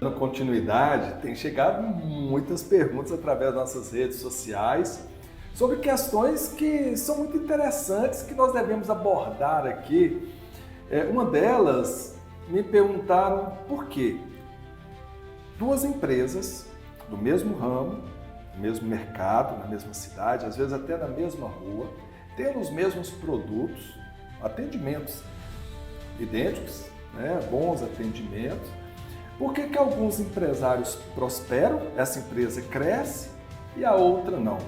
Dando continuidade, tem chegado muitas perguntas através das nossas redes sociais sobre questões que são muito interessantes que nós devemos abordar aqui. Uma delas, me perguntaram por quê duas empresas do mesmo ramo, do mesmo mercado, na mesma cidade, às vezes até na mesma rua, tendo os mesmos produtos, atendimentos idênticos, né? Bons atendimentos. Por que que alguns empresários prosperam, essa empresa cresce e a outra não?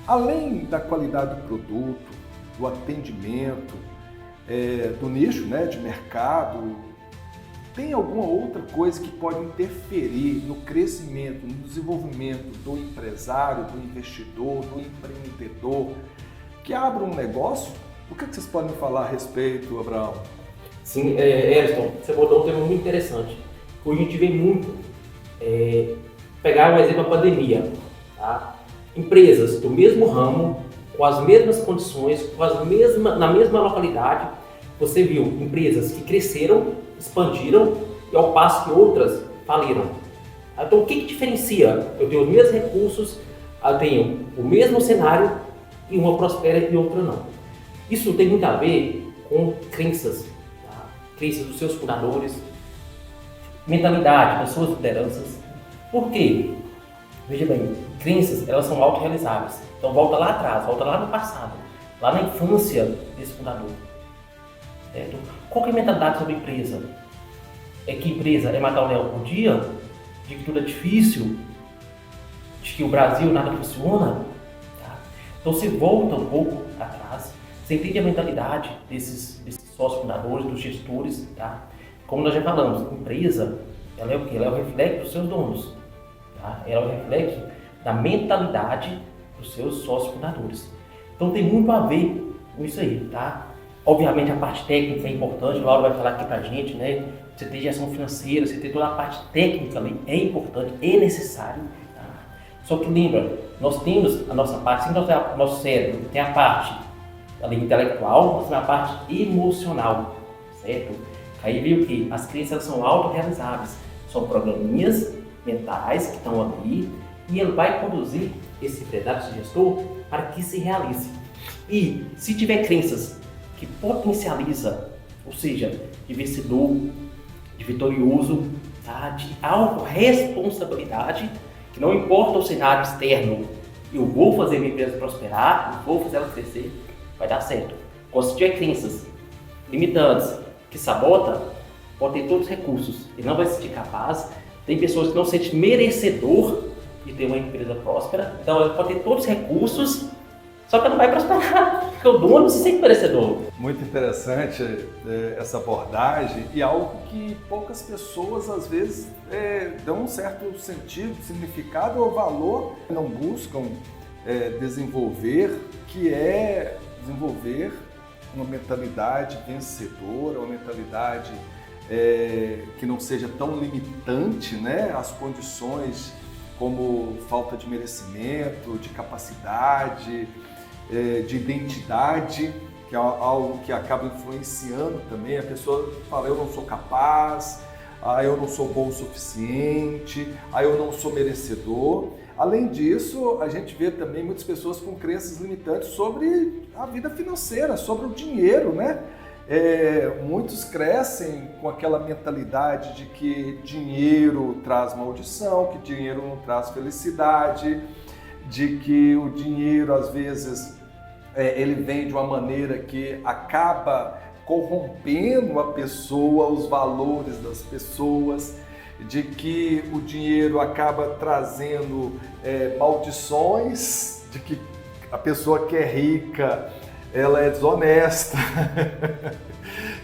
Além da qualidade do produto, do atendimento, do nicho, né, de mercado, tem alguma outra coisa que pode interferir no crescimento, no desenvolvimento do empresário, do investidor, do empreendedor que abra um negócio? O que vocês podem falar a respeito, Abraão? Sim, Eriston, você botou um tema muito interessante. Hoje a gente vê muito, pegar um exemplo da pandemia, tá? Empresas do mesmo ramo, com as mesmas condições, na mesma localidade, você viu empresas que cresceram, expandiram, e ao passo que outras faliram. Então o que diferencia? Eu tenho os mesmos recursos, eu tenho o mesmo cenário, e uma prospera e outra não. Isso tem muito a ver com crenças, tá? Crenças dos seus fundadores, mentalidade das suas lideranças. Por quê? Veja bem, crenças, elas são autorrealizáveis. Então volta lá atrás, volta lá no passado, lá na infância desse fundador. Certo? Qual que é a mentalidade sobre a empresa? É que a empresa é matar o leão por dia? De que tudo é difícil? De que o Brasil nada funciona? Tá? Então você volta um pouco atrás, você entende a mentalidade desses sócios fundadores, dos gestores, tá? Como nós já falamos, empresa, ela é o quê? Ela é o reflexo dos seus donos. Tá? Ela é o reflexo da mentalidade dos seus sócios fundadores. Então tem muito a ver com isso aí, tá? Obviamente a parte técnica é importante, o Lauro vai falar aqui pra gente, né? Você ter gestão financeira, você ter toda a parte técnica ali é importante, é necessário. Tá? Só que lembra, nós temos a nossa parte, assim, o nosso cérebro tem a parte ali intelectual, nós temos a parte emocional, certo? Aí veio o que? As crenças são autorrealizáveis, são programinhas mentais que estão ali e ele vai conduzir esse empresário, esse gestor, para que se realize. E se tiver crenças que potencializa, ou seja, de vencedor, de vitorioso, tá? De autorresponsabilidade, que não importa o cenário externo, eu vou fazer minha empresa prosperar, eu vou fazer ela crescer, vai dar certo. Quando se tiver crenças limitantes, que sabota, pode ter todos os recursos e não vai se sentir capaz. Tem pessoas que não se sentem merecedor de ter uma empresa próspera, então ele pode ter todos os recursos, só que não vai prosperar, porque o dono se sente merecedor. Muito interessante essa abordagem e algo que poucas pessoas às vezes dão um certo sentido, significado ou valor, não buscam desenvolver, que é desenvolver uma mentalidade vencedora, uma mentalidade que não seja tão limitante, né, às condições como falta de merecimento, de capacidade, de identidade, que é algo que acaba influenciando também. A pessoa fala, eu não sou capaz, eu não sou bom o suficiente, eu não sou merecedor. Além disso, a gente vê também muitas pessoas com crenças limitantes sobre a vida financeira, sobre o dinheiro, né? Muitos crescem com aquela mentalidade de que dinheiro traz maldição, que dinheiro não traz felicidade, de que o dinheiro às vezes ele vem de uma maneira que acaba corrompendo a pessoa, os valores das pessoas, de que o dinheiro acaba trazendo maldições, de que a pessoa que é rica, ela é desonesta.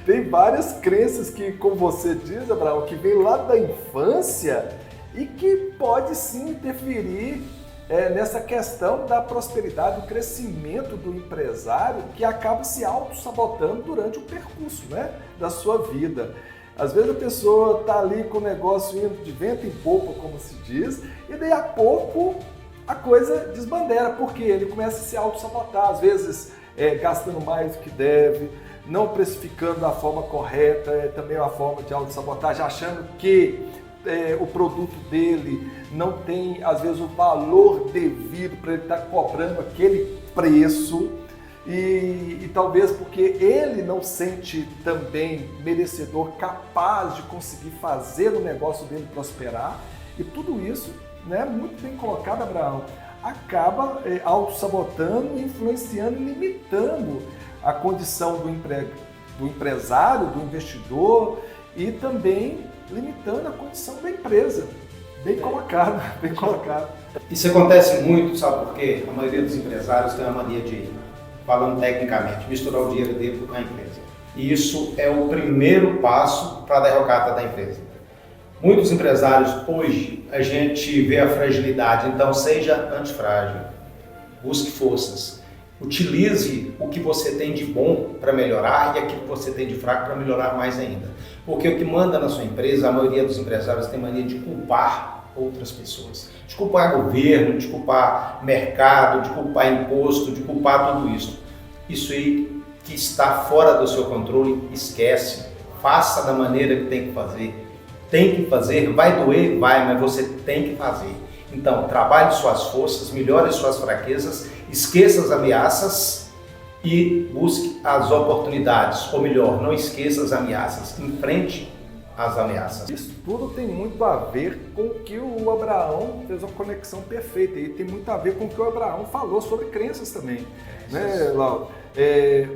Tem várias crenças que, como você diz, Abraão, que vem lá da infância e que pode sim interferir nessa questão da prosperidade, do crescimento do empresário, que acaba se auto-sabotando durante o percurso, né, da sua vida. Às vezes a pessoa está ali com o negócio indo de vento em popa, como se diz, e daí a pouco a coisa desbandeira, porque ele começa a se auto-sabotar, às vezes gastando mais do que deve, não precificando da forma correta, também é uma forma de auto-sabotagem, achando que o produto dele não tem, às vezes, o valor devido para ele estar cobrando aquele preço e talvez porque ele não sente também merecedor, capaz de conseguir fazer o negócio dele prosperar. E tudo isso, né, muito bem colocado, Abraão, acaba auto-sabotando, influenciando e limitando a condição do empresário, do investidor e também limitando a condição da empresa. Bem colocado, bem colocado. Isso acontece muito, sabe por quê? A maioria dos empresários tem a mania de, falando tecnicamente, misturar o dinheiro dele com a empresa. E isso é o primeiro passo para a derrocada da empresa. Muitos empresários, hoje, a gente vê a fragilidade, então seja antifrágil, busque forças, utilize o que você tem de bom para melhorar e aquilo que você tem de fraco para melhorar mais ainda. Porque o que manda na sua empresa, a maioria dos empresários tem mania de culpar outras pessoas, de culpar governo, de culpar mercado, de culpar imposto, de culpar tudo isso. Isso aí que está fora do seu controle, esquece, faça da maneira que tem que fazer. Tem que fazer, vai doer, vai, mas você tem que fazer. Então, trabalhe suas forças, melhore suas fraquezas, esqueça as ameaças e busque as oportunidades. Ou melhor, não esqueça as ameaças, enfrente as ameaças. Isso tudo tem muito a ver com o que o Abraão fez uma conexão perfeita e tem muito a ver com o que o Abraão falou sobre crenças também, né, Lauro?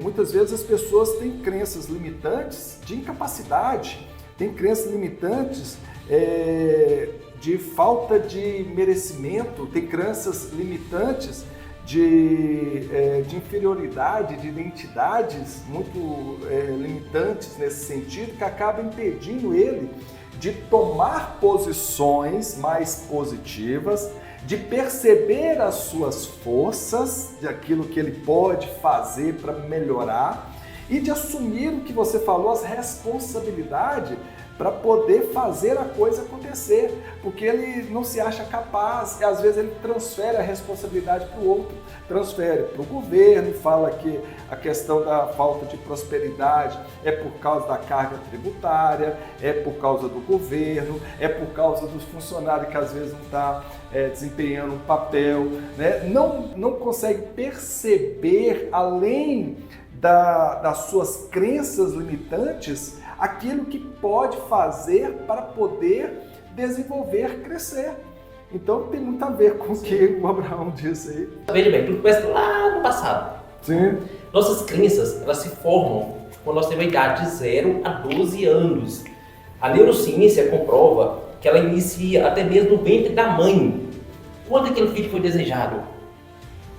Muitas vezes as pessoas têm crenças limitantes de incapacidade, tem crenças limitantes de falta de merecimento, tem crenças limitantes de inferioridade, de identidades muito limitantes nesse sentido, que acabam impedindo ele de tomar posições mais positivas, de perceber as suas forças, de aquilo que ele pode fazer para melhorar, e de assumir o que você falou, as responsabilidades para poder fazer a coisa acontecer, porque ele não se acha capaz e às vezes ele transfere a responsabilidade para o outro, transfere para o governo, fala que a questão da falta de prosperidade é por causa da carga tributária, é por causa do governo, é por causa dos funcionários que às vezes não está desempenhando um papel, né? Não consegue perceber além das suas crenças limitantes, aquilo que pode fazer para poder desenvolver, crescer. Então tem muito a ver com o que o Abraão disse aí. Veja bem, tudo começa lá no passado. Sim. Nossas crenças, elas se formam quando nós temos a idade de 0 a 12 anos. A neurociência comprova que ela inicia até mesmo no ventre da mãe. Quando aquele filho foi desejado?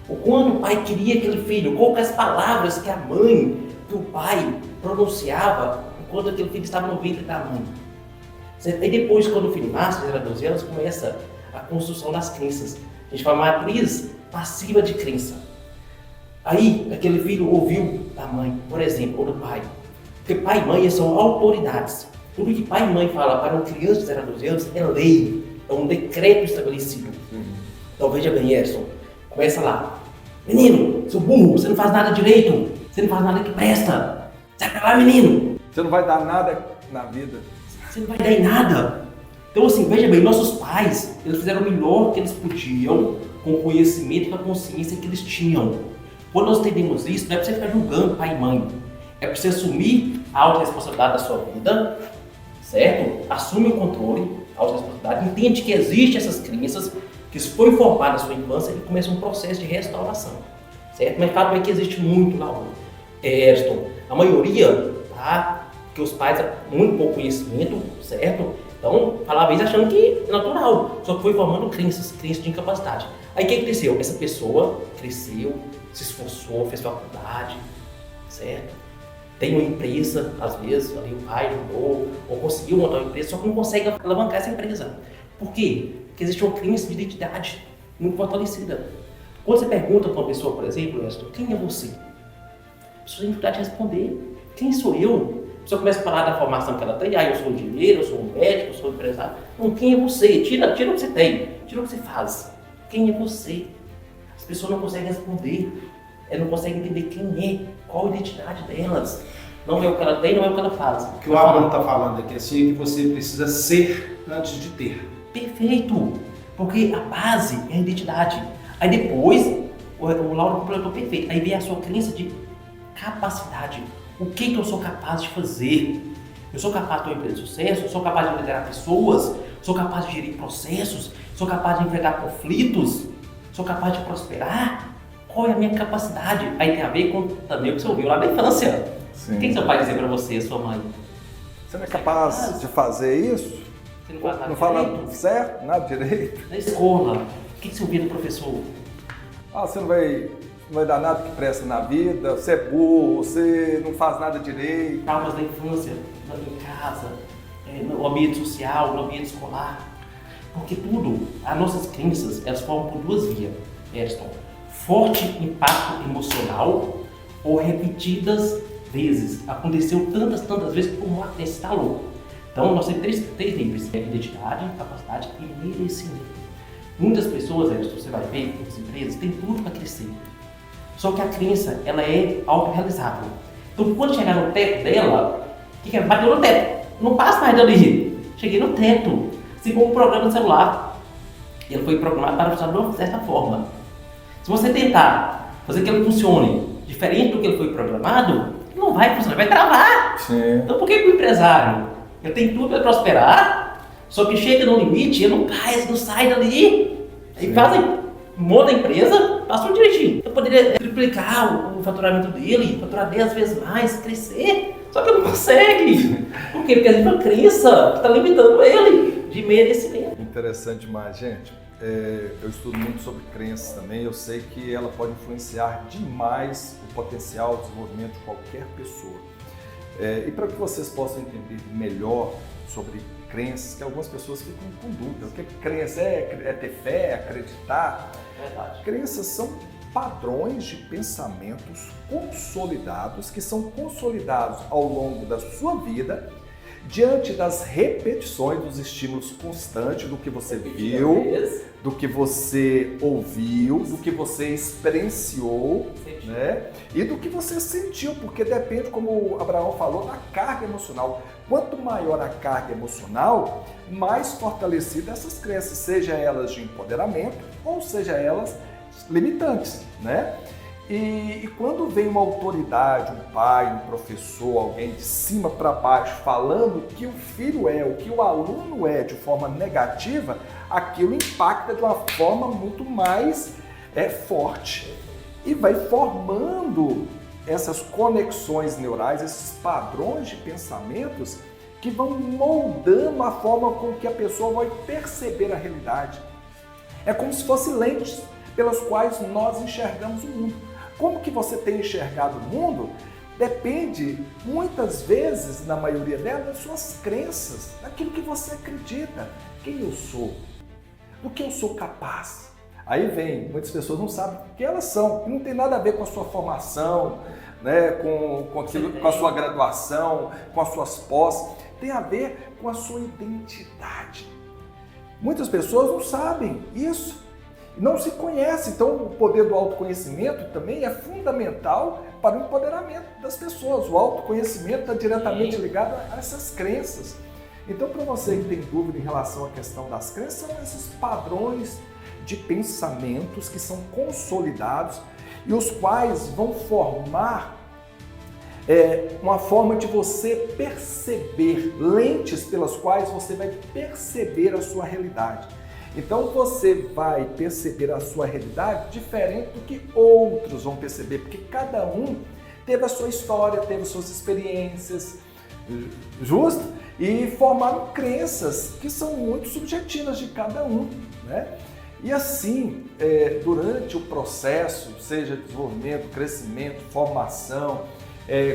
O quando o pai queria aquele filho, qual que as palavras que a mãe, que o pai pronunciava enquanto aquele filho estava no ventre da mãe. E depois, quando o filho nasce, de 0 a 12 anos, começa a construção das crenças. A gente fala matriz passiva de crença. Aí, aquele filho ouviu da mãe, por exemplo, ou do pai. Porque pai e mãe são autoridades. Tudo que pai e mãe falam para uma criança de 0 a 12 anos é lei, é um decreto estabelecido. Então veja bem, Edson, começa lá. Menino, seu burro, você não faz nada direito, você não faz nada que presta. Sai pra lá, menino. Você não vai dar nada na vida. Você não vai dar em nada. Então assim, veja bem, nossos pais, eles fizeram o melhor que eles podiam com o conhecimento e com a consciência que eles tinham. Quando nós entendemos isso, não é para você ficar julgando pai e mãe. É para você assumir a autorresponsabilidade da sua vida, certo? Assume o controle, a autorresponsabilidade, entende que existem essas crenças, que isso foi formado na sua infância e começa um processo de restauração, certo? Mas fato é que existe muito lá, Edson. A maioria, tá? Porque os pais têm muito pouco conhecimento, certo? Então, falava isso achando que é natural, só que foi formando crenças de incapacidade. Aí o que aconteceu? Essa pessoa cresceu, se esforçou, fez faculdade, certo? Tem uma empresa, às vezes, ali o pai ajudou, ou conseguiu montar uma empresa, só que não consegue alavancar essa empresa. Por quê? Porque existe uma crença de identidade muito fortalecida. Quando você pergunta para uma pessoa, por exemplo, quem é você? A pessoa tem dificuldade de responder. Quem sou eu? A pessoa começa a falar da formação que ela tem. Eu sou um engenheiro, eu sou um médico, eu sou um empresário. Não, quem é você? Tira o que você tem, tira o que você faz. Quem é você? As pessoas não conseguem responder. Elas não conseguem entender quem é, qual a identidade delas. Não é o que ela tem, não é o que ela faz. O que o Abraham está falando aqui assim, é que você precisa ser antes de ter. Perfeito! Porque a base é a identidade. Aí depois, o Lauro completou perfeito. Aí vem a sua crença de capacidade. O que eu sou capaz de fazer? Eu sou capaz de ter uma empresa de sucesso? Eu sou capaz de liderar pessoas? Sou capaz de gerir processos? Sou capaz de enfrentar conflitos? Sou capaz de prosperar? Qual é a minha capacidade? Aí tem a ver com também o que você ouviu lá da infância. Sim. O que seu pai dizer para você, sua mãe? Você não é capaz de fazer isso? Você não faz nada Não fala direito? certo, nada direito? Na escola, o que você ouvia do professor? Você não vai dar nada que presta na vida, você é burro, você não faz nada direito. Traumas da infância, em casa, no ambiente social, no ambiente escolar. Porque tudo, as nossas crenças, elas formam por duas vias, Ariston. Forte impacto emocional ou repetidas vezes. Aconteceu tantas vezes que o mar instalou. Então, nós temos três níveis: identidade, capacidade e merecimento. Muitas pessoas, você vai ver, as empresas, têm tudo para crescer. Só que a crença, ela é autorrealizável. Então, quando chegar no teto dela, o que é? Bateu no teto. Não passa mais dali. Cheguei no teto. Assim como um programa de celular. Ele foi programado para funcionar de uma certa forma. Se você tentar fazer que ele funcione diferente do que ele foi programado, não vai funcionar, vai travar. Sim. Então, por que o empresário, ele tem tudo para prosperar, só que chega no limite, ele não cai, não sai dali. Aí monta a empresa, passa tudo direitinho. Eu poderia triplicar o faturamento dele, faturar 10 vezes mais, crescer, só que ele não consegue. Por quê? Porque a gente tem uma crença que está limitando ele de merecimento. Interessante demais, gente. Eu estudo muito sobre crenças também, eu sei que ela pode influenciar demais o potencial de desenvolvimento de qualquer pessoa. E para que vocês possam entender melhor sobre crenças, que algumas pessoas ficam com dúvida. O que é crença? É ter fé, acreditar? Verdade. Crenças são padrões de pensamentos consolidados, que são consolidados ao longo da sua vida, diante das repetições dos estímulos constantes do que você viu, do que você ouviu, do que você experienciou, né? E do que você sentiu, porque depende, como o Abraão falou, da carga emocional. Quanto maior a carga emocional, mais fortalecidas essas crenças, seja elas de empoderamento ou seja elas limitantes, né? E quando vem uma autoridade, um pai, um professor, alguém de cima para baixo falando que o filho é, o que o aluno é de forma negativa, aquilo impacta de uma forma muito mais forte e vai formando essas conexões neurais, esses padrões de pensamentos que vão moldando a forma com que a pessoa vai perceber a realidade. É como se fossem lentes pelas quais nós enxergamos o mundo. Como que você tem enxergado o mundo depende, muitas vezes, na maioria delas, das suas crenças, daquilo que você acredita. Quem eu sou? Do que eu sou capaz? Aí vem, muitas pessoas não sabem o que elas são, e não tem nada a ver com a sua formação, né, com a sua graduação, com as suas posses, tem a ver com a sua identidade. Muitas pessoas não sabem isso. Não se conhece, então o poder do autoconhecimento também é fundamental para o empoderamento das pessoas. O autoconhecimento está diretamente ligado a essas crenças. Então, para você que tem dúvida em relação à questão das crenças, são esses padrões de pensamentos que são consolidados e os quais vão formar uma forma de você perceber, lentes pelas quais você vai perceber a sua realidade. Então você vai perceber a sua realidade diferente do que outros vão perceber, porque cada um teve a sua história, teve as suas experiências, justo? E formaram crenças que são muito subjetivas de cada um, né? E assim, durante o processo, seja desenvolvimento, crescimento, formação,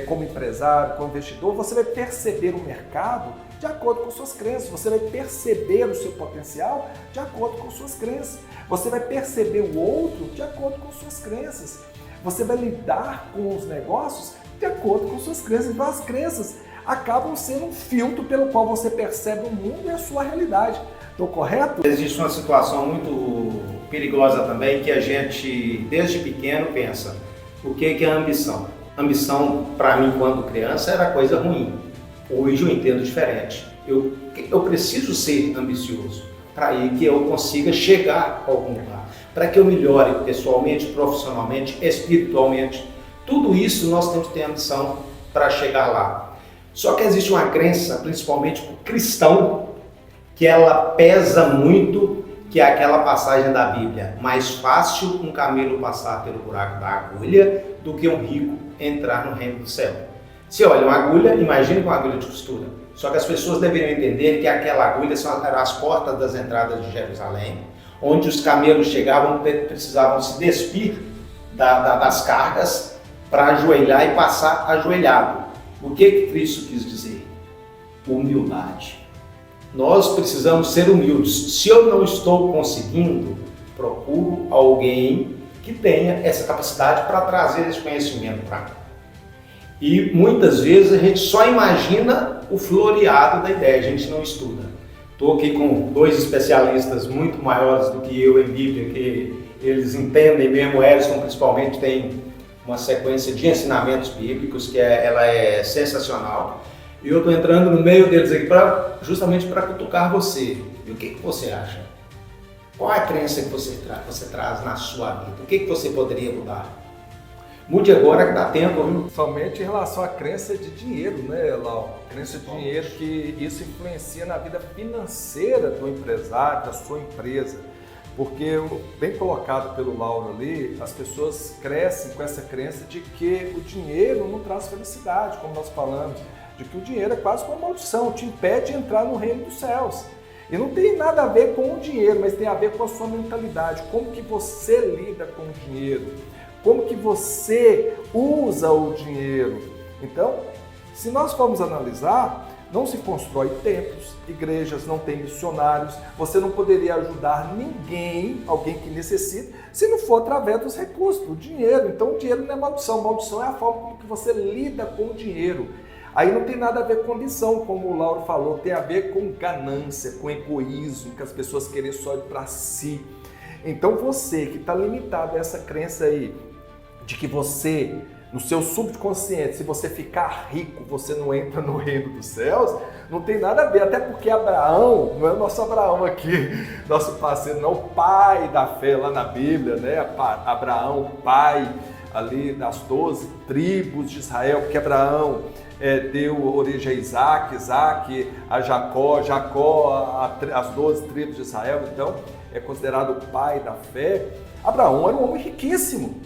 como empresário, como investidor, você vai perceber o mercado de acordo com suas crenças, você vai perceber o seu potencial de acordo com suas crenças, você vai perceber o outro de acordo com suas crenças, você vai lidar com os negócios de acordo com suas crenças. Então as crenças acabam sendo um filtro pelo qual você percebe o mundo e a sua realidade. Estou correto? Existe uma situação muito perigosa também que a gente, desde pequeno, pensa: o que é ambição? Ambição, para mim, quando criança, era coisa ruim. Hoje eu entendo diferente. Eu preciso ser ambicioso para que eu consiga chegar a algum lugar, para que eu melhore pessoalmente, profissionalmente, espiritualmente. Tudo isso nós temos que ter ambição para chegar lá. Só que existe uma crença, principalmente para o cristão, que ela pesa muito, que é aquela passagem da Bíblia: mais fácil um camelo passar pelo buraco da agulha do que um rico entrar no reino do céu. Se olha uma agulha, imagine uma agulha de costura. Só que as pessoas deveriam entender que aquela agulha eram as portas das entradas de Jerusalém, onde os camelos chegavam, precisavam se despir das cargas para ajoelhar e passar ajoelhado. O que Cristo quis dizer? Humildade. Nós precisamos ser humildes. Se eu não estou conseguindo, procuro alguém que tenha essa capacidade para trazer esse conhecimento para mim. E muitas vezes a gente só imagina o floreado da ideia, a gente não estuda. Estou aqui com dois especialistas muito maiores do que eu em Bíblia, que eles entendem mesmo. O Eriston principalmente tem uma sequência de ensinamentos bíblicos que ela é sensacional. E eu estou entrando no meio deles aqui justamente para cutucar você. E o que você acha? Qual é a crença que você traz na sua vida? O que você poderia mudar? Mude agora que dá tempo, viu? Somente em relação à crença de dinheiro, né, Lau? Crença de dinheiro, que isso influencia na vida financeira do empresário, da sua empresa. Porque, bem colocado pelo Lauro ali, as pessoas crescem com essa crença de que o dinheiro não traz felicidade, como nós falamos, de que o dinheiro é quase uma maldição, te impede de entrar no reino dos céus. E não tem nada a ver com o dinheiro, mas tem a ver com a sua mentalidade, como que você lida com o dinheiro, como que você usa o dinheiro. Então, se nós formos analisar, não se constrói templos, igrejas, não tem missionários, você não poderia ajudar ninguém, alguém que necessita, se não for através dos recursos, do dinheiro. Então o dinheiro não é maldição, maldição é a forma como que você lida com o dinheiro. Aí não tem nada a ver com ambição, como o Lauro falou, tem a ver com ganância, com egoísmo, que as pessoas querem só ir para si. Então você que está limitado a essa crença aí, de que você, no seu subconsciente, se você ficar rico, você não entra no reino dos céus, não tem nada a ver, até porque Abraão, não é o nosso Abraão aqui, nosso parceiro, não, o pai da fé lá na Bíblia, né? Abraão, pai ali das 12 tribos de Israel, porque Abraão deu origem a Isaac a Jacó as 12 tribos de Israel, então é considerado o pai da fé. Abraão era um homem riquíssimo.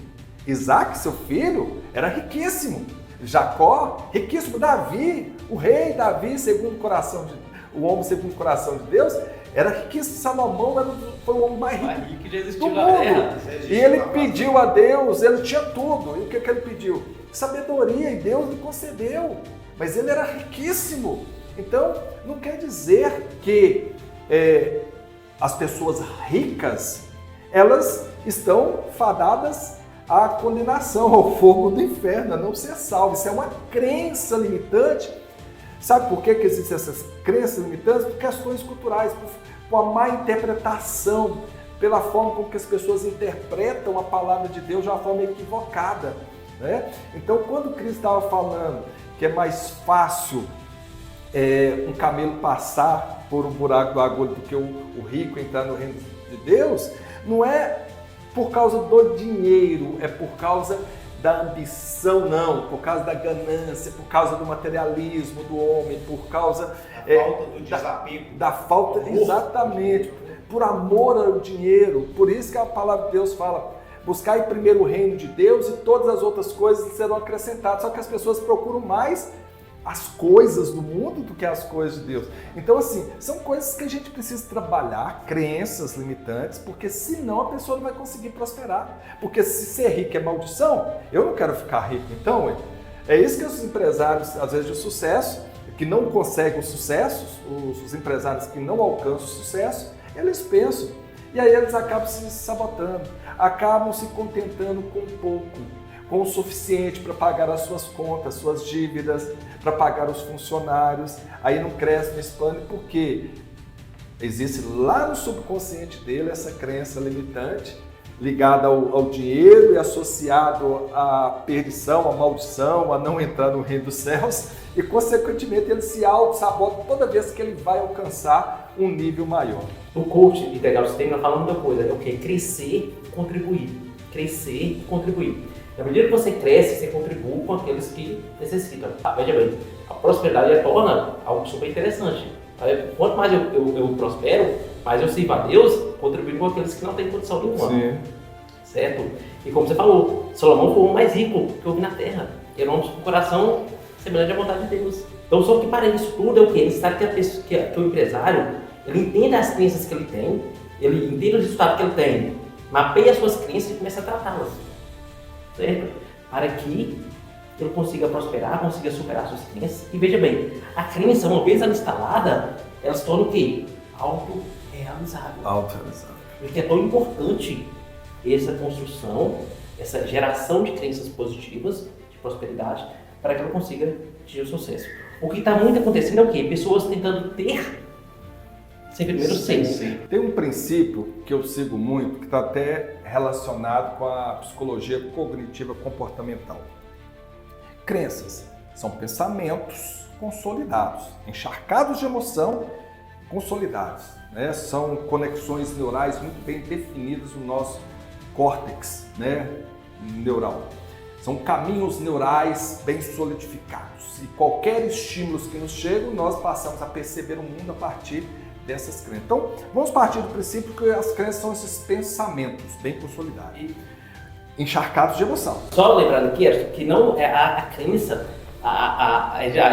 Isaac, seu filho, era riquíssimo. Jacó, riquíssimo. Davi, o rei Davi, o homem segundo o coração de Deus, era riquíssimo. Salomão foi o homem mais rico que já existiu do na mundo. terra. E ele pediu a Deus, ele tinha tudo. E o que ele pediu? Sabedoria, e Deus lhe concedeu. Mas ele era riquíssimo. Então, não quer dizer que as pessoas ricas, elas estão fadadas à condenação, ao fogo do inferno, a não ser salvo. Isso é uma crença limitante. Sabe por que existem essas crenças limitantes? Por questões culturais, por uma má interpretação, pela forma como que as pessoas interpretam a palavra de Deus de uma forma equivocada, né? Então, quando Cristo estava falando que é mais fácil um camelo passar por um buraco da agulha do que o rico entrar no reino de Deus, não é por causa do dinheiro, é por causa da ambição, não, por causa da ganância, por causa do materialismo do homem, por causa falta do desapego. Da falta, exatamente, por amor ao dinheiro. Por isso que a palavra de Deus fala: buscai primeiro o reino de Deus e todas as outras coisas serão acrescentadas. Só que as pessoas procuram mais as coisas do mundo do que as coisas de Deus. Então, assim, são coisas que a gente precisa trabalhar, crenças limitantes, porque senão a pessoa não vai conseguir prosperar. Porque se ser rico é maldição, eu não quero ficar rico. Então, é isso que os empresários, às vezes de sucesso, que não conseguem o sucesso, os empresários que não alcançam o sucesso, eles pensam. E aí eles acabam se sabotando, acabam se contentando com pouco, com o suficiente para pagar as suas contas, suas dívidas, para pagar os funcionários. Aí não cresce, não expande, porque existe lá no subconsciente dele essa crença limitante ligada ao dinheiro e associado à perdição, à maldição, a não entrar no reino dos céus e, consequentemente, ele se auto-sabota toda vez que ele vai alcançar um nível maior. O coach integral sistema fala muita coisa, é o que? Crescer e contribuir. Crescer e contribuir. Na medida que você cresce, você contribui com aqueles que necessitam. Veja bem, a prosperidade torna algo super interessante. Quanto mais eu prospero, mais eu sirvo a Deus, contribuindo com aqueles que não têm condição nenhuma. Sim. Certo? E como você falou, Salomão foi o mais rico que houve na terra. Ele é um coração semelhante à vontade de Deus. Então, só que para isso tudo é o quê? Ele sabe que o empresário, ele entende as crenças que ele tem, ele entende os resultados que ele tem, mapeia as suas crenças e começa a tratá-las. Certo? Para que ele consiga prosperar, consiga superar suas crenças. E veja bem, a crença, uma vez ela instalada, ela se torna o quê? Autorrealizável. Autorrealizável. Porque é tão importante essa construção, essa geração de crenças positivas, de prosperidade, para que ela consiga atingir o sucesso. O que está muito acontecendo é o quê? Pessoas tentando ter sem primeiro ser. Tem um princípio que eu sigo muito, que está até relacionado com a psicologia cognitiva comportamental. Crenças são pensamentos consolidados, encharcados de emoção, consolidados. Né? São conexões neurais muito bem definidas no nosso córtex, né? Neural. São caminhos neurais bem solidificados. E qualquer estímulo que nos chega, nós passamos a perceber o mundo a partir dessas crenças. Então, vamos partir do princípio que as crenças são esses pensamentos bem consolidados, encharcados de emoção. Só lembrando aqui, que não é a crença,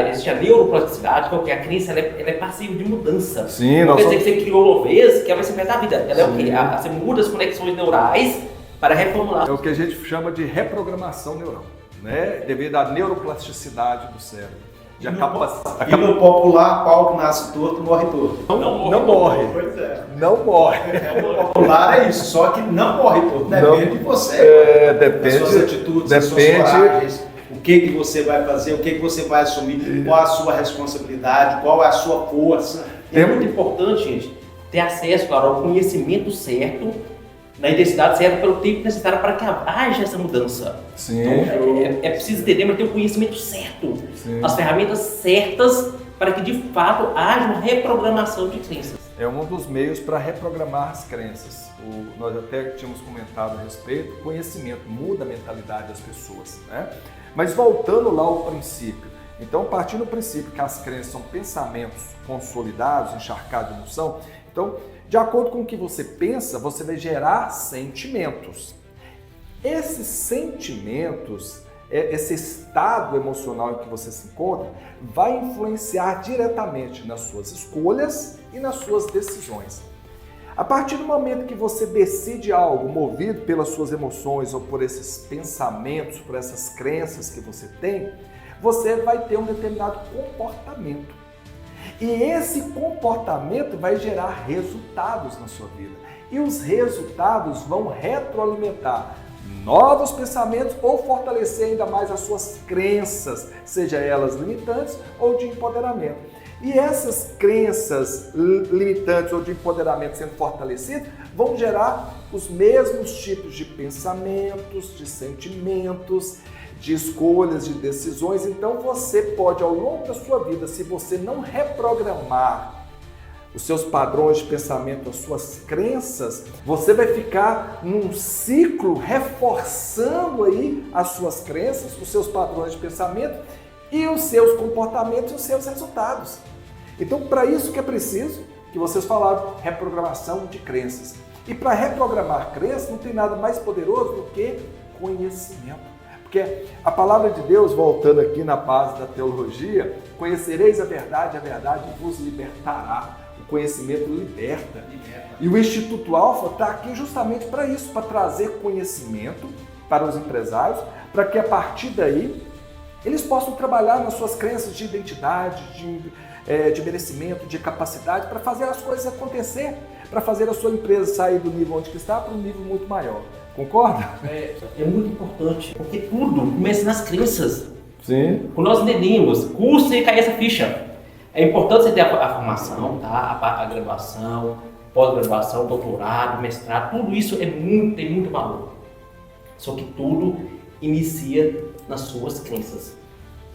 existe a neuroplasticidade, que a crença ela é passiva de mudança. Sim, não quer dizer que você criou uma vez, que ela vai ser da vida. Ela é o quê? Você muda as conexões neurais para reformular. É o que a gente chama de reprogramação neural, né? Devido à neuroplasticidade do cérebro. E no popular, pau que nasce torto, morre torto. Não morre. Pois é. Não morre. O popular é isso, só que não morre torto. Depende de você. Depende. Das suas atitudes, das suas coragens, o que você vai fazer, o que você vai assumir, qual a sua responsabilidade, qual é a sua força. É muito importante, gente, ter acesso, claro, ao conhecimento certo, na intensidade certa, pelo tempo necessário para que haja essa mudança. Sim. Então, é preciso entender, mas ter o conhecimento certo, as ferramentas certas para que de fato haja uma reprogramação de crenças. É um dos meios para reprogramar as crenças. Nós até tínhamos comentado a respeito, conhecimento muda a mentalidade das pessoas, né? Mas voltando lá ao princípio, então partindo do princípio que as crenças são pensamentos consolidados, encharcados de emoção, então de acordo com o que você pensa, você vai gerar sentimentos. Esses sentimentos, esse estado emocional em que você se encontra, vai influenciar diretamente nas suas escolhas e nas suas decisões. A partir do momento que você decide algo movido pelas suas emoções ou por esses pensamentos, por essas crenças que você tem, você vai ter um determinado comportamento. E esse comportamento vai gerar resultados na sua vida. E os resultados vão retroalimentar novos pensamentos ou fortalecer ainda mais as suas crenças, seja elas limitantes ou de empoderamento. E essas crenças limitantes ou de empoderamento sendo fortalecidas vão gerar os mesmos tipos de pensamentos, de sentimentos, de escolhas, de decisões. Então você pode, ao longo da sua vida, se você não reprogramar os seus padrões de pensamento, as suas crenças, você vai ficar num ciclo reforçando aí as suas crenças, os seus padrões de pensamento e os seus comportamentos e os seus resultados. Então, para isso que é preciso, que vocês falaram, reprogramação de crenças. E para reprogramar crenças não tem nada mais poderoso do que conhecimento. Porque a palavra de Deus, voltando aqui na base da teologia, conhecereis a verdade vos libertará. O conhecimento liberta. E o Instituto Alfa está aqui justamente para isso, para trazer conhecimento para os empresários, para que a partir daí eles possam trabalhar nas suas crenças de identidade, de merecimento, de capacidade, para fazer as coisas acontecer, para fazer a sua empresa sair do nível onde está para um nível muito maior. Concorda? É muito importante, porque tudo começa nas crenças. Sim. Quando nós entendemos, custa e cair essa ficha. É importante você ter a formação, tá? A graduação, pós-graduação, doutorado, mestrado, tudo isso tem muito valor. Só que tudo inicia nas suas crenças.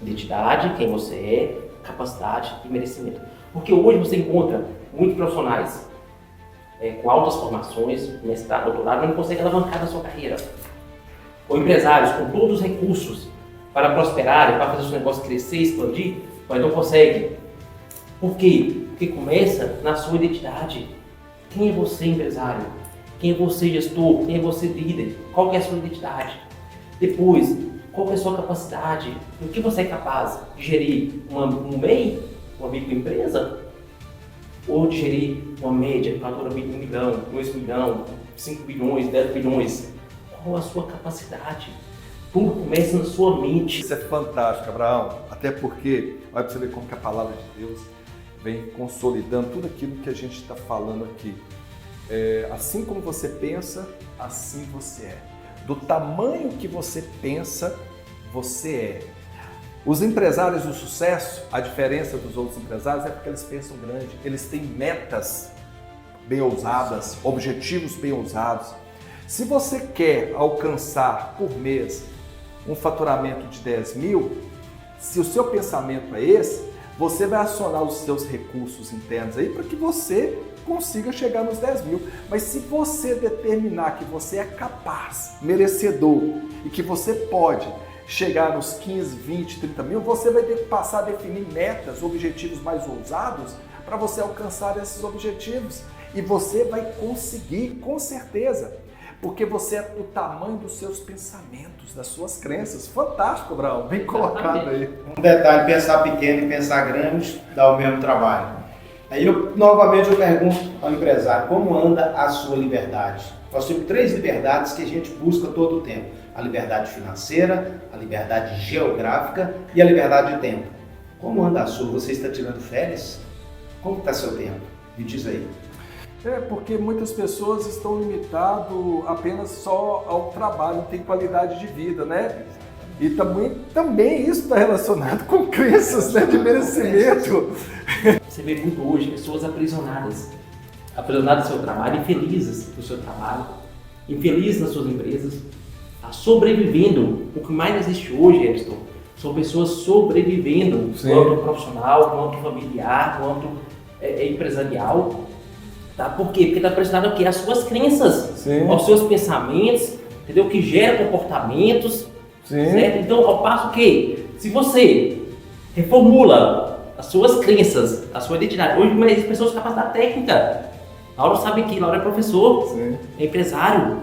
Identidade, quem você é, capacidade e merecimento. Porque hoje você encontra muitos profissionais com altas formações, mestrado, doutorado, mas não conseguem alavancar na sua carreira. Ou empresários com todos os recursos para prosperarem, para fazer o seu negócio crescer, expandir, mas não conseguem. Por quê? Porque começa na sua identidade. Quem é você, empresário? Quem é você, gestor? Quem é você, líder? Qual que é a sua identidade? Depois, qual que é a sua capacidade? O que você é capaz de gerir um MEI, uma microempresa? Ou de gerir uma média que fatura 1 milhão, 2 milhões, 5 bilhões, 10 bilhões? Qual a sua capacidade? Tudo começa na sua mente. Isso é fantástico, Abraão. Até porque, olha para você ver como que a palavra de Deus vem consolidando tudo aquilo que a gente está falando aqui. Assim como você pensa, assim você é. Do tamanho que você pensa, você é. Os empresários do sucesso, a diferença dos outros empresários é porque eles pensam grande. Eles têm metas bem ousadas, objetivos bem ousados. Se você quer alcançar por mês um faturamento de 10 mil, se o seu pensamento é esse, você vai acionar os seus recursos internos aí para que você consiga chegar nos 10 mil. Mas se você determinar que você é capaz, merecedor e que você pode chegar nos 15, 20, 30 mil, você vai ter que passar a definir metas, objetivos mais ousados para você alcançar esses objetivos. E você vai conseguir, com certeza, porque você é do tamanho dos seus pensamentos, das suas crenças. Fantástico, Abraão, bem colocado aí. Um detalhe, pensar pequeno e pensar grande dá o mesmo trabalho. Aí novamente eu pergunto ao empresário, como anda a sua liberdade? Nós temos 3 liberdades que a gente busca todo o tempo. A liberdade financeira, a liberdade geográfica e a liberdade de tempo. Como anda a sua? Você está tirando férias? Como está seu tempo? Me diz aí. Porque muitas pessoas estão limitadas apenas só ao trabalho, não tem qualidade de vida, né? E também isso está relacionado com crenças, né, de merecimento. Você vê muito hoje pessoas aprisionadas do seu trabalho, infelizes do seu trabalho, infelizes nas suas empresas, sobrevivendo. O que mais existe hoje, Eriston, são pessoas sobrevivendo no âmbito profissional, no âmbito familiar, no âmbito empresarial. Tá? Por quê? Porque está pressionado aqui às suas crenças, aos seus pensamentos, entendeu? Que gera comportamentos, certo? Então, ao passo que, se você reformula as suas crenças, a sua identidade, hoje as pessoas com capacidade técnica, Laura sabe que Laura é professor, é empresário,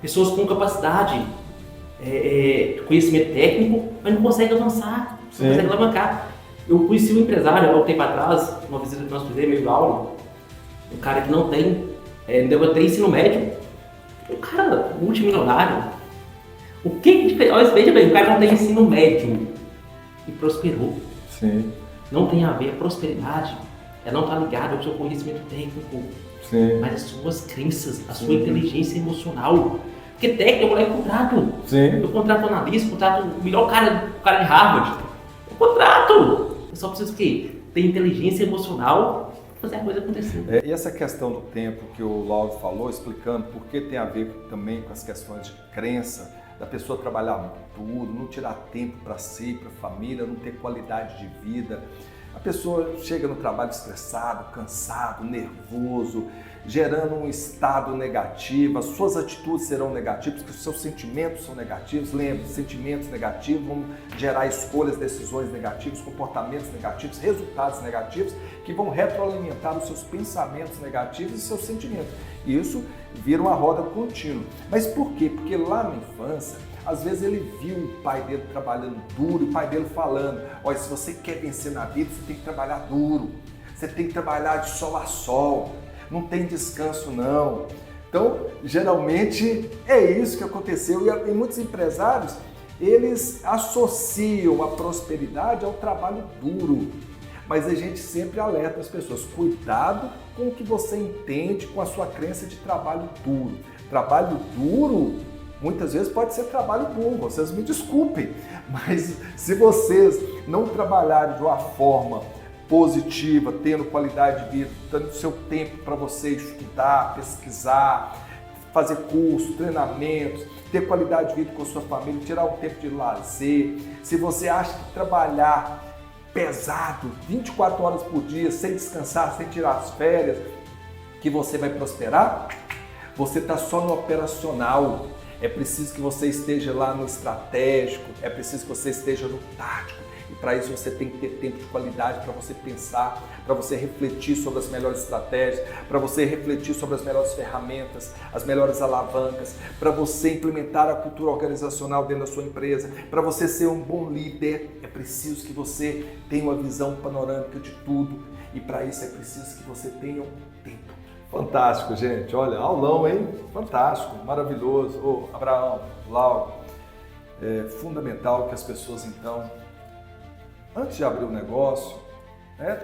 pessoas com capacidade, conhecimento técnico, mas não conseguem avançar, não conseguem alavancar. Eu conheci um empresário há um tempo atrás, uma visita que nós fizemos, meio Laura, um cara que não tem, não deu até ensino médio, um cara multimilionário. O que que olha, veja bem, o cara não tem ensino médio e prosperou. Não tem a ver, a prosperidade, ela não está ligada ao seu conhecimento técnico, mas às suas crenças, à sua inteligência emocional. Porque técnico é contrato. Eu contrato analista, contrato o melhor cara de Harvard. Eu contrato. Eu só preciso o quê? Ter inteligência emocional para fazer a coisa acontecer. E essa questão do tempo que o Lauro falou, explicando por que tem a ver também com as questões de crença, da pessoa trabalhar duro, não tirar tempo para si, para a família, não ter qualidade de vida. A pessoa chega no trabalho estressado, cansado, nervoso, gerando um estado negativo, as suas atitudes serão negativas, porque os seus sentimentos são negativos. Lembre, sentimentos negativos vão gerar escolhas, decisões negativas, comportamentos negativos, resultados negativos, que vão retroalimentar os seus pensamentos negativos e seus sentimentos. E isso vira uma roda contínua. Mas por quê? Porque lá na infância, às vezes ele viu o pai dele trabalhando duro, e o pai dele falando, olha, se você quer vencer na vida, você tem que trabalhar duro, você tem que trabalhar de sol a sol, não tem descanso não. Então, geralmente é isso que aconteceu e muitos empresários, eles associam a prosperidade ao trabalho duro. Mas a gente sempre alerta as pessoas, cuidado com o que você entende com a sua crença de trabalho duro. Trabalho duro, muitas vezes pode ser trabalho bom, vocês me desculpem, mas se vocês não trabalharem de uma forma positiva, tendo qualidade de vida, dando seu tempo para você estudar, pesquisar, fazer cursos, treinamentos, ter qualidade de vida com a sua família, tirar um tempo de lazer. Se você acha que trabalhar pesado, 24 horas por dia, sem descansar, sem tirar as férias, que você vai prosperar, você está só no operacional. É preciso que você esteja lá no estratégico, é preciso que você esteja no tático. E para isso você tem que ter tempo de qualidade para você pensar, para você refletir sobre as melhores estratégias, para você refletir sobre as melhores ferramentas, as melhores alavancas, para você implementar a cultura organizacional dentro da sua empresa, para você ser um bom líder. É preciso que você tenha uma visão panorâmica de tudo e para isso é preciso que você tenha um tempo. Fantástico, gente. Olha, aulão, hein? Fantástico, maravilhoso. Ô, Abraão, Lauro, é fundamental que as pessoas, então, antes de abrir o negócio,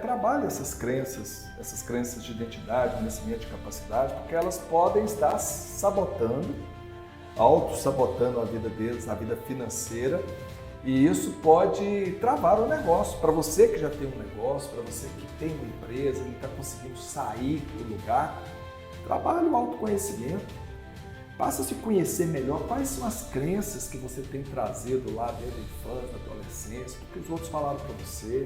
trabalhem essas crenças de identidade, conhecimento, de capacidade, porque elas podem estar sabotando, auto-sabotando a vida deles, a vida financeira, e isso pode travar o negócio. Para você que já tem um negócio, para você que tem uma empresa e não está conseguindo sair do lugar, trabalhe o autoconhecimento. Passa a se conhecer melhor quais são as crenças que você tem trazido lá desde a infância, da adolescência, do que os outros falaram para você,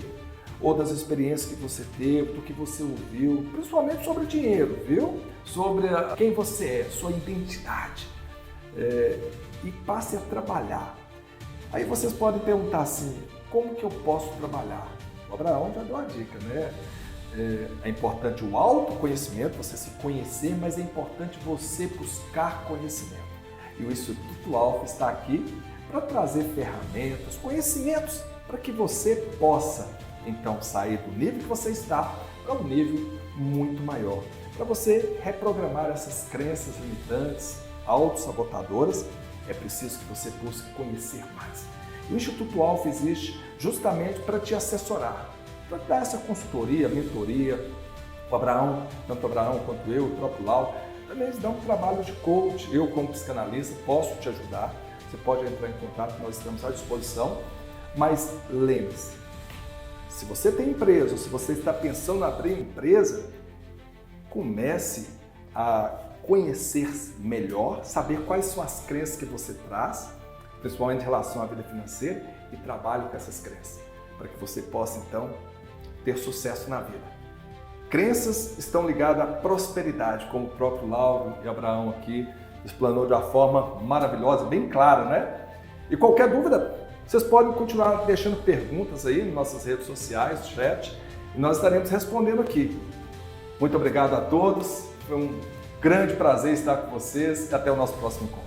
ou das experiências que você teve, do que você ouviu, principalmente sobre dinheiro, viu? Sobre quem você é, sua identidade. E passe a trabalhar. Aí vocês podem perguntar assim, como que eu posso trabalhar? O Abraão já deu a dica, né? É importante o autoconhecimento, você se conhecer, mas é importante você buscar conhecimento. E o Instituto Alfa está aqui para trazer ferramentas, conhecimentos, para que você possa, então, sair do nível que você está para um nível muito maior. Para você reprogramar essas crenças limitantes, autossabotadoras, é preciso que você busque conhecer mais. E o Instituto Alfa existe justamente para te assessorar, para dar essa consultoria, mentoria. O Abraão, tanto o Abraão quanto eu, o próprio Lauro, também eles dão um trabalho de coach. Eu, como psicanalista, posso te ajudar. Você pode entrar em contato, nós estamos à disposição. Mas lembre-se, se você tem empresa, ou se você está pensando em abrir empresa, comece a conhecer melhor, saber quais são as crenças que você traz, principalmente em relação à vida financeira, e trabalhe com essas crenças, para que você possa, então, ter sucesso na vida. Crenças estão ligadas à prosperidade, como o próprio Lauro e Abraão aqui explanou de uma forma maravilhosa, bem clara, né? E qualquer dúvida, vocês podem continuar deixando perguntas aí nas nossas redes sociais, no chat, e nós estaremos respondendo aqui. Muito obrigado a todos, foi um grande prazer estar com vocês e até o nosso próximo encontro.